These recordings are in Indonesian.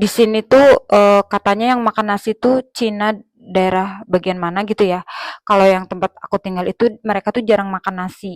Di sini tuh katanya yang makan nasi tuh Cina daerah bagian mana gitu ya. Kalau yang tempat aku tinggal itu mereka tuh jarang makan nasi.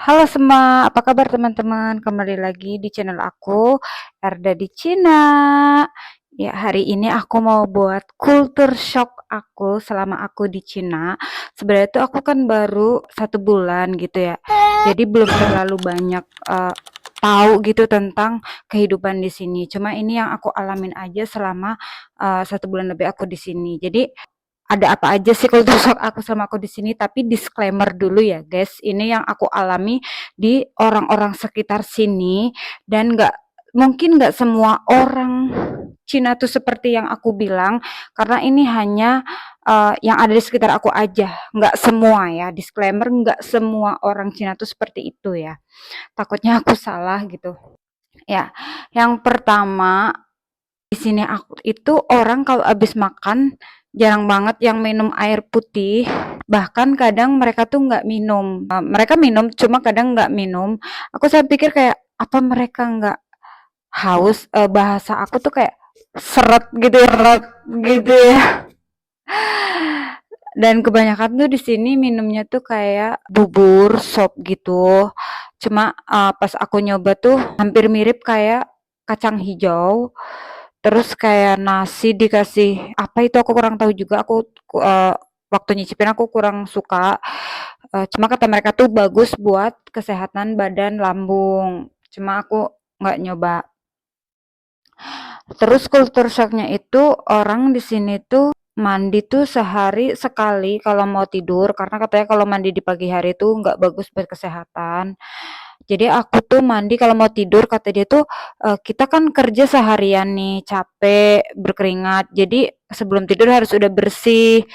Halo semua, apa kabar teman-teman? Kembali lagi di channel aku, Erda di Cina. Ya, hari ini aku mau buat culture shock aku selama aku di Cina. Sebenarnya tuh aku kan baru 1 bulan gitu ya, jadi belum terlalu banyak tahu gitu tentang kehidupan di sini. Cuma ini yang aku alamin aja selama 1 bulan lebih aku di sini. Jadi ada apa aja sih culture shock aku sama aku di sini, tapi disclaimer dulu ya guys, ini yang aku alami di orang-orang sekitar sini dan nggak semua orang Cina tuh seperti yang aku bilang, karena ini hanya yang ada di sekitar aku aja, nggak semua ya, disclaimer nggak semua orang Cina tuh seperti itu ya, takutnya aku salah gitu ya. Yang pertama, di sini aku itu orang kalau habis makan jarang banget yang minum air putih, bahkan kadang mereka tuh nggak minum. Mereka minum cuma kadang nggak minum. Saya pikir kayak apa mereka nggak haus? Bahasa aku tuh kayak seret gitu ya. Dan kebanyakan tuh di sini minumnya tuh kayak bubur, sop gitu. Cuma pas aku nyoba tuh hampir mirip kayak kacang hijau. Terus kayak nasi dikasih apa itu aku kurang tahu juga. Waktu nyicipin aku kurang suka. Cuma kata mereka tuh bagus buat kesehatan badan, lambung. Cuma aku nggak nyoba. Terus kultur shocknya itu orang di sini tuh mandi tuh sehari sekali kalau mau tidur, karena katanya kalau mandi di pagi hari tuh nggak bagus buat kesehatan. Jadi aku tuh mandi kalau mau tidur, kata dia tuh kita kan kerja seharian nih capek berkeringat, jadi sebelum tidur harus udah bersih,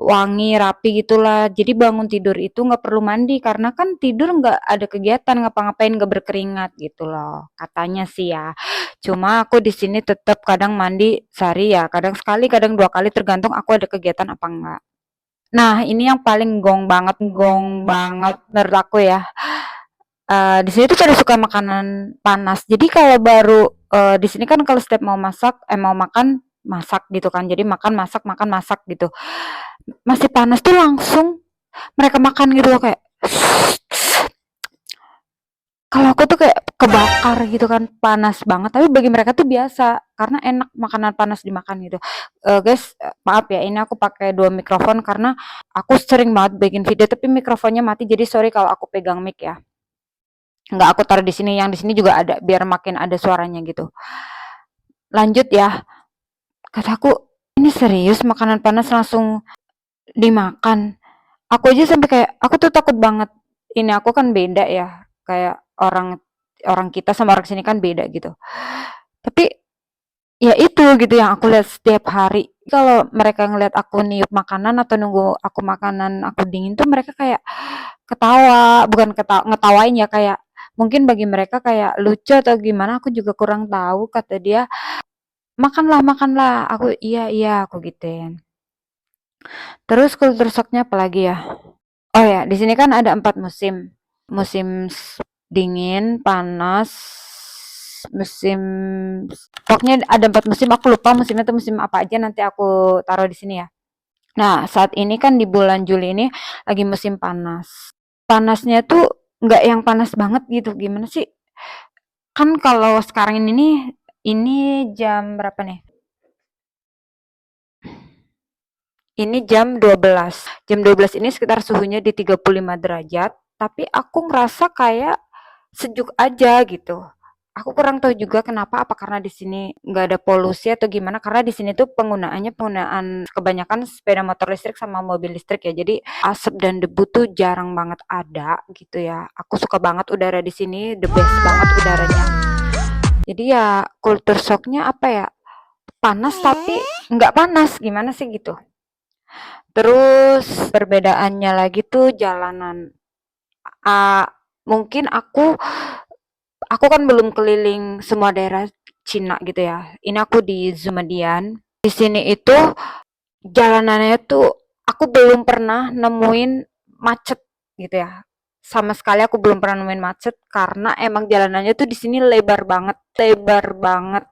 wangi, rapi gitulah. Jadi bangun tidur itu nggak perlu mandi karena kan tidur nggak ada kegiatan ngapa-ngapain, nggak berkeringat gitu loh. Katanya sih ya. Cuma aku di sini tetap kadang mandi sehari ya, kadang sekali, kadang 2 kali tergantung aku ada kegiatan apa enggak. Nah, ini yang paling gong banget menurut aku ya. Di sini tuh pada suka makanan panas. Jadi kalau baru di sini kan kalau setiap mau masak, mau makan masak gitu kan. Jadi makan masak gitu. Masih panas tuh langsung mereka makan gitu loh kayak kalau aku tuh kayak kebakar gitu kan, panas banget, tapi bagi mereka tuh biasa karena enak makanan panas dimakan gitu. Guys, maaf ya ini aku pakai 2 mikrofon karena aku sering banget bikin video tapi mikrofonnya mati, jadi sorry kalau aku pegang mic ya. Nggak aku taruh di sini, yang di sini juga ada biar makin ada suaranya gitu. Lanjut ya. Kataku, ini serius makanan panas langsung dimakan. Aku aja sampai kayak aku tuh takut banget. Ini aku kan beda ya. Kayak orang orang kita sama orang sini kan beda gitu. Tapi ya itu gitu yang aku lihat setiap hari. Kalau mereka ngeliat aku niup makanan atau nunggu aku makanan aku dingin tuh mereka kayak ketawa, bukan ngetawain ya, kayak mungkin bagi mereka kayak lucu atau gimana aku juga kurang tahu. Kata dia, makanlah makanlah, aku iya iya aku gituin. Terus kultur shocknya apa lagi ya? Oh ya, di sini kan ada 4 musim. Musim dingin, panas, musim pokoknya ada 4 musim. Aku lupa musimnya itu musim apa aja. Nanti aku taruh di sini ya. Nah, saat ini kan di bulan Juli ini lagi musim panas. Panasnya tuh nggak yang panas banget gitu. Gimana sih? Kan kalau sekarang ini jam berapa nih? Ini jam 12. Jam 12 ini sekitar suhunya di 35 derajat, tapi aku ngerasa kayak sejuk aja gitu. Aku kurang tahu juga kenapa, apa karena di sini nggak ada polusi atau gimana, karena di sini tuh penggunaan kebanyakan sepeda motor listrik sama mobil listrik ya. Jadi asap dan debu tuh jarang banget ada gitu ya. Aku suka banget udara di sini, the best banget udaranya. Jadi ya culture shocknya apa ya? Panas tapi nggak panas, gimana sih gitu. Terus perbedaannya lagi tuh jalanan. Ah, mungkin aku kan belum keliling semua daerah Cina gitu ya. Ini aku di Zumadian. Di sini itu jalanannya tuh aku belum pernah nemuin macet gitu ya. Sama sekali aku belum pernah nemuin macet karena emang jalanannya tuh di sini lebar banget, lebar banget.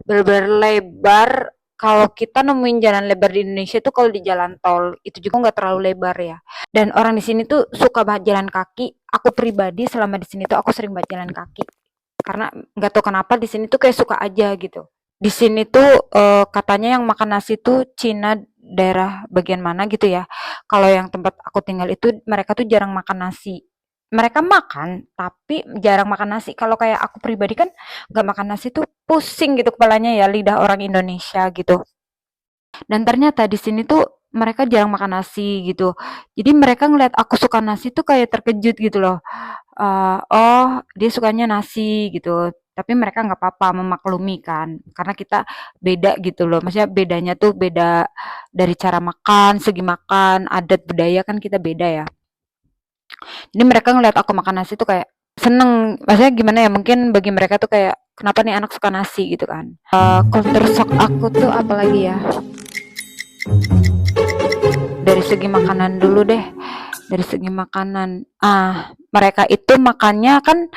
Bener-bener lebar. Kalau kita nemuin jalan lebar di Indonesia tuh kalau di jalan tol itu juga nggak terlalu lebar ya. Dan orang di sini tuh suka banget jalan kaki. Aku pribadi selama di sini tuh aku sering banget jalan kaki karena nggak tahu kenapa di sini tuh kayak suka aja gitu. Di sini tuh katanya yang makan nasi tuh Cina daerah bagian mana gitu ya. Kalau yang tempat aku tinggal itu mereka tuh jarang makan nasi. Mereka makan tapi jarang makan nasi. Kalau kayak aku pribadi kan nggak makan nasi tuh pusing gitu kepalanya ya lidah orang Indonesia gitu. Dan ternyata di sini tuh mereka jarang makan nasi gitu. Jadi mereka ngeliat aku suka nasi tuh kayak terkejut gitu loh. Oh dia sukanya nasi gitu. Tapi mereka nggak apa-apa memaklumi kan. Karena kita beda gitu loh. Maksudnya bedanya tuh beda dari cara makan, segi makan, adat budaya kan kita beda ya. Jadi mereka ngeliat aku makan nasi tuh kayak seneng. Maksudnya gimana ya? Mungkin bagi mereka tuh kayak kenapa nih anak suka nasi gitu kan. Culture shock aku tuh apalagi ya? Dari segi makanan dulu deh. Dari segi makanan. Mereka itu makannya kan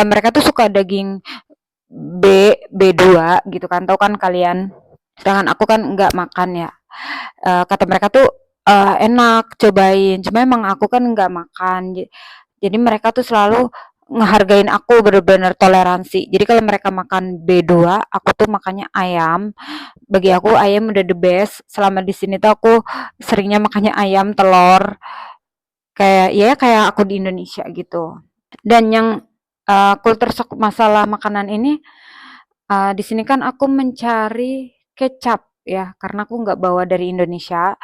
mereka tuh suka daging B2 gitu kan. Tahu kan kalian? Sedangkan aku kan nggak makan ya. Kata mereka tuh enak cobain. Cuma emang aku kan nggak makan. Jadi mereka tuh selalu ngehargain aku bener-bener toleransi. Jadi kalau mereka makan B2, aku tuh makannya ayam. Bagi aku ayam udah the best. Selama di sini tuh aku seringnya makannya ayam, telur. Kayak ya kayak aku di Indonesia gitu. Dan yang kultur shock masalah makanan ini di sini kan aku mencari kecap ya karena aku nggak bawa dari Indonesia.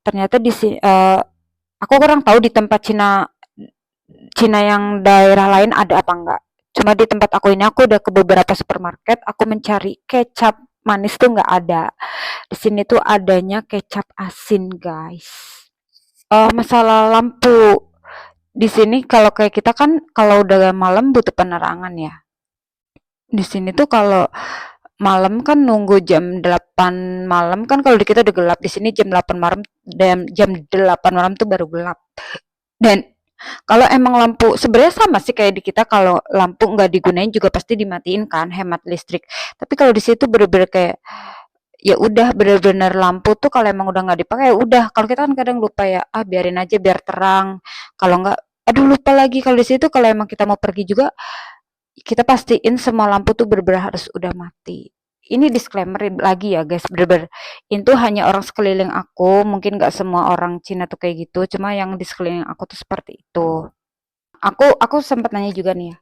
Ternyata di sini aku kurang tahu di tempat Cina Cina yang daerah lain ada apa enggak. Cuma di tempat aku ini aku udah ke beberapa supermarket, aku mencari kecap manis tuh nggak ada. Di sini tuh adanya kecap asin, guys. Masalah lampu. Di sini kalau kayak kita kan kalau udah malam butuh penerangan ya. Di sini tuh kalau malam kan nunggu jam 8 malam kan kalau di kita udah gelap. Di sini jam 8 malam dan jam 8 malam tuh baru gelap. Dan kalau emang lampu sebenarnya sama sih kayak di kita kalau lampu nggak digunain juga pasti dimatiin kan hemat listrik. Tapi kalau di situ bener-bener kayak ya udah bener-bener lampu tuh kalau emang udah nggak dipakai ya udah. Kalau kita kan kadang lupa ya biarin aja biar terang. Kalau nggak aduh lupa lagi kalau di situ kalau emang kita mau pergi juga kita pastiin semua lampu tuh bener-bener harus udah mati. Ini disclaimer lagi ya guys, bener-bener itu hanya orang sekeliling aku, mungkin nggak semua orang Cina tuh kayak gitu, cuma yang di sekeliling aku tuh seperti itu. Aku sempat nanya juga nih ya,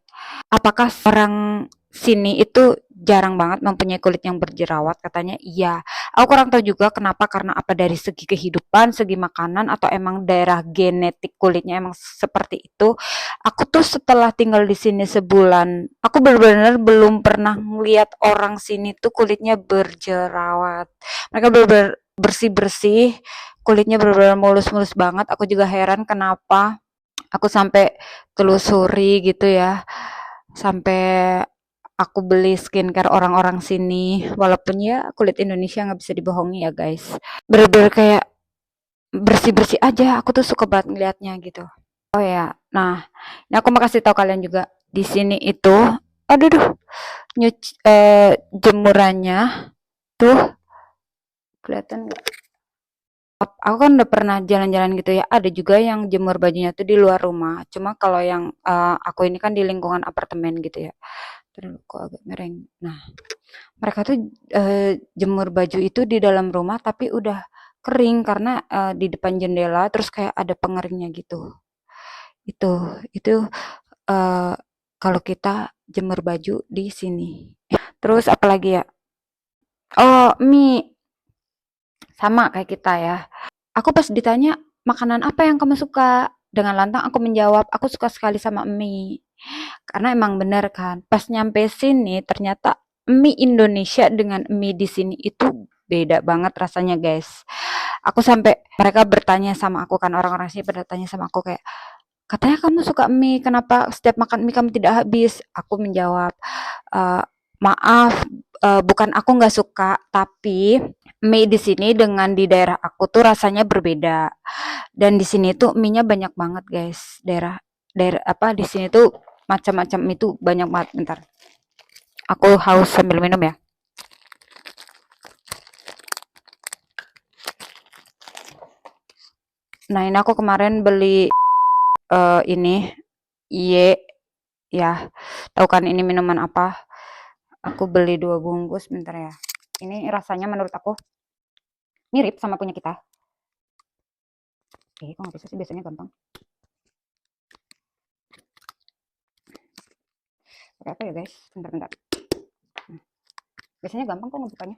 apakah orang sini itu jarang banget mempunyai kulit yang berjerawat? Katanya iya. Aku kurang tahu juga kenapa, karena apa dari segi kehidupan, segi makanan, atau emang daerah genetik kulitnya emang seperti itu. Aku tuh setelah tinggal di sini sebulan, aku benar-benar belum pernah ngeliat orang sini tuh kulitnya berjerawat. Mereka benar-benar bersih-bersih, kulitnya benar-benar mulus-mulus banget. Aku juga heran kenapa aku sampai telusuri gitu ya, sampai aku beli skincare orang-orang sini, walaupun ya kulit Indonesia nggak bisa dibohongi ya guys. Bener-bener kayak bersih-bersih aja, aku tuh suka banget ngeliatnya gitu. Oh ya, nah ini aku mau kasih tahu kalian juga di sini itu, aduh duh, jemurannya tuh kelihatan nggak? Aku kan udah pernah jalan-jalan gitu ya, ada juga yang jemur bajunya tuh di luar rumah. Cuma kalau yang aku ini kan di lingkungan apartemen gitu ya. Terus kok agak mereng. Nah, mereka tuh jemur baju itu di dalam rumah tapi udah kering karena di depan jendela terus kayak ada pengeringnya gitu. Itu eh, kalau kita jemur baju di sini. Terus apalagi ya? Oh, mie sama kayak kita ya. Aku pas ditanya, "Makanan apa yang kamu suka?" Dengan lantang aku menjawab, "Aku suka sekali sama mie." Karena emang bener kan, pas nyampe sini ternyata mie Indonesia dengan mie di sini itu beda banget rasanya, guys. Aku sampai mereka bertanya sama aku kan, orang-orang sini pada tanya sama aku kayak, "Katanya kamu suka mie, kenapa setiap makan mie kamu tidak habis?" Aku menjawab, eee, "Maaf, bukan aku nggak suka, tapi mie di sini dengan di daerah aku tuh rasanya berbeda. Dan di sini tuh mie-nya banyak banget, guys. Daerah daerah apa di sini tuh macam-macam mie tuh banyak banget." Bentar. Aku haus sambil minum ya. Nah, ini aku kemarin beli ini Y ya. Tahu kan ini minuman apa? Aku beli 2 bungkus, bentar ya. Ini rasanya menurut aku mirip sama punya kita. Kok nggak bisa sih, biasanya gampang. Pakai apa ya, guys? Bentar-bentar. Biasanya gampang kok ngebukanya.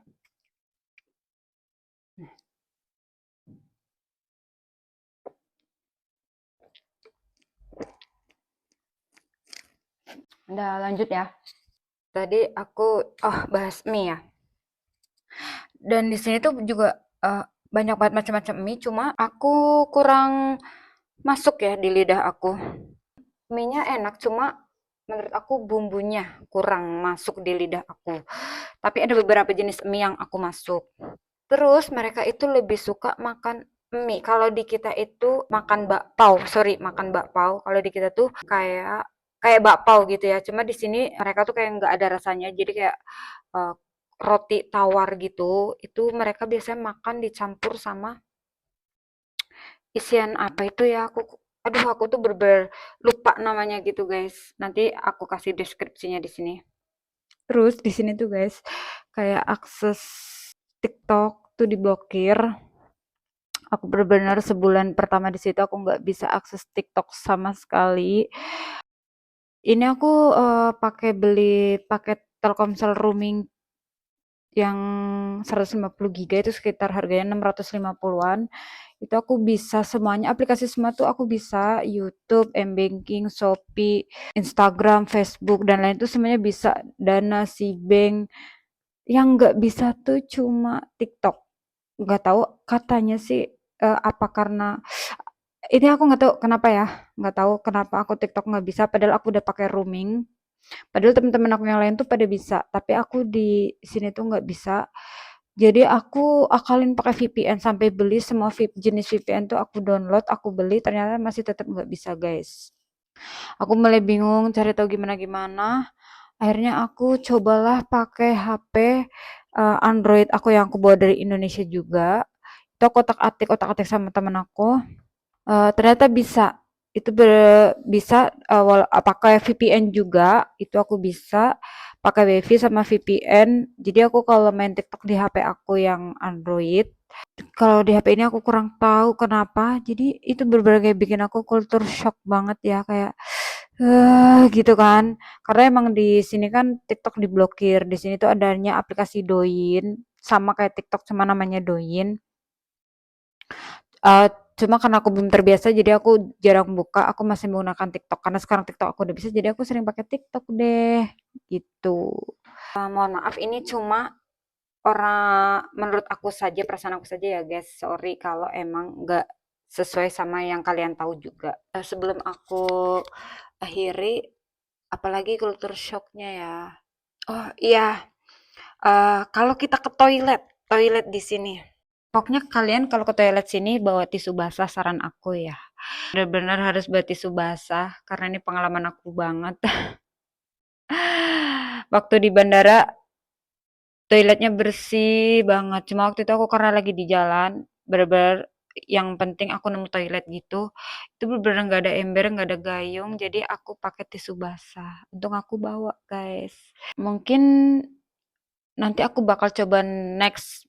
Udah lanjut ya. Tadi aku bahas mie ya. Dan di sini tuh juga banyak banget macam-macam mie, cuma aku kurang masuk ya di lidah aku. Mie-nya enak, cuma menurut aku bumbunya kurang masuk di lidah aku. Tapi ada beberapa jenis mie yang aku masuk. Terus mereka itu lebih suka makan mie. Kalau di kita itu makan bakpao, sorry, makan bakpao. Kalau di kita tuh kayak kayak bakpao gitu ya. Cuma di sini mereka tuh kayak nggak ada rasanya. Jadi kayak eh, roti tawar gitu. Itu mereka biasanya makan dicampur sama isian apa itu ya? Aku tuh berber lupa namanya gitu guys. Nanti aku kasih deskripsinya di sini. Terus di sini tuh guys, kayak akses TikTok tuh diblokir. Aku benar-benar sebulan pertama di situ aku nggak bisa akses TikTok sama sekali. Ini aku pakai beli paket Telkomsel roaming yang 150 giga itu sekitar harganya 650-an. Itu aku bisa semuanya, aplikasi semua tuh aku bisa, YouTube, mBanking, Shopee, Instagram, Facebook, dan lain itu semuanya bisa. Dana, Cbank. Yang nggak bisa tuh cuma TikTok. Nggak tahu, katanya sih apa karena ini aku nggak tahu kenapa ya, nggak tahu kenapa aku TikTok nggak bisa, padahal aku udah pakai roaming. Padahal teman-teman aku yang lain tuh pada bisa, tapi aku di sini tuh nggak bisa. Jadi aku akalin pakai VPN sampai beli semua jenis VPN tuh aku download, aku beli, ternyata masih tetap nggak bisa, guys. Aku mulai bingung cari tahu gimana-gimana. Akhirnya aku cobalah pakai HP Android aku yang aku bawa dari Indonesia juga. Itu aku otak-atik sama temen aku. Ternyata bisa. Itu bisa pakai VPN juga, itu aku bisa pakai WiFi sama VPN. Jadi aku kalau main TikTok di HP aku yang Android, kalau di HP ini aku kurang tahu kenapa. Jadi itu bener-bener kayak bikin aku culture shock banget ya, kayak gitu kan. Karena emang di sini kan TikTok diblokir. Di sini tuh adanya aplikasi Douyin, sama kayak TikTok cuma namanya Douyin. Eee, Cuma karena aku belum terbiasa jadi aku jarang buka, aku masih menggunakan TikTok. Karena sekarang TikTok aku udah bisa jadi aku sering pakai TikTok deh, gitu. Mohon maaf ini cuma menurut aku saja, perasaan aku saja ya guys, sorry kalau emang nggak sesuai sama yang kalian tahu juga. Sebelum aku akhiri, apalagi culture shock-nya ya. Oh iya, kalau kita ke toilet, toilet di sini. Pokoknya kalian kalau ke toilet sini bawa tisu basah saran aku ya. Benar-benar harus bawa tisu basah karena ini pengalaman aku banget. Waktu di bandara toiletnya bersih banget. Cuma waktu itu aku karena lagi di jalan, benar-benar yang penting aku nemu toilet gitu. Itu benar-benar nggak ada ember, nggak ada gayung, jadi aku pakai tisu basah. Untung aku bawa, guys. Mungkin nanti aku bakal coba next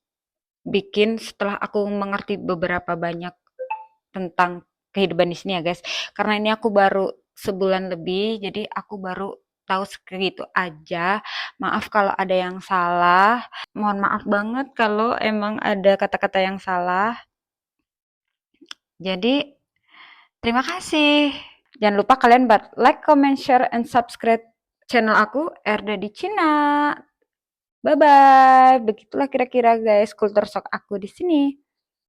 bikin setelah aku mengerti beberapa banyak tentang kehidupan di sini ya guys. Karena ini aku baru sebulan lebih, jadi aku baru tahu segitu aja. Maaf kalau ada yang salah. Mohon maaf banget kalau emang ada kata-kata yang salah. Jadi, terima kasih. Jangan lupa kalian buat like, comment, share, and subscribe channel aku, Erda di Cina. Bye-bye. Begitulah kira-kira guys, kultur shock aku di sini.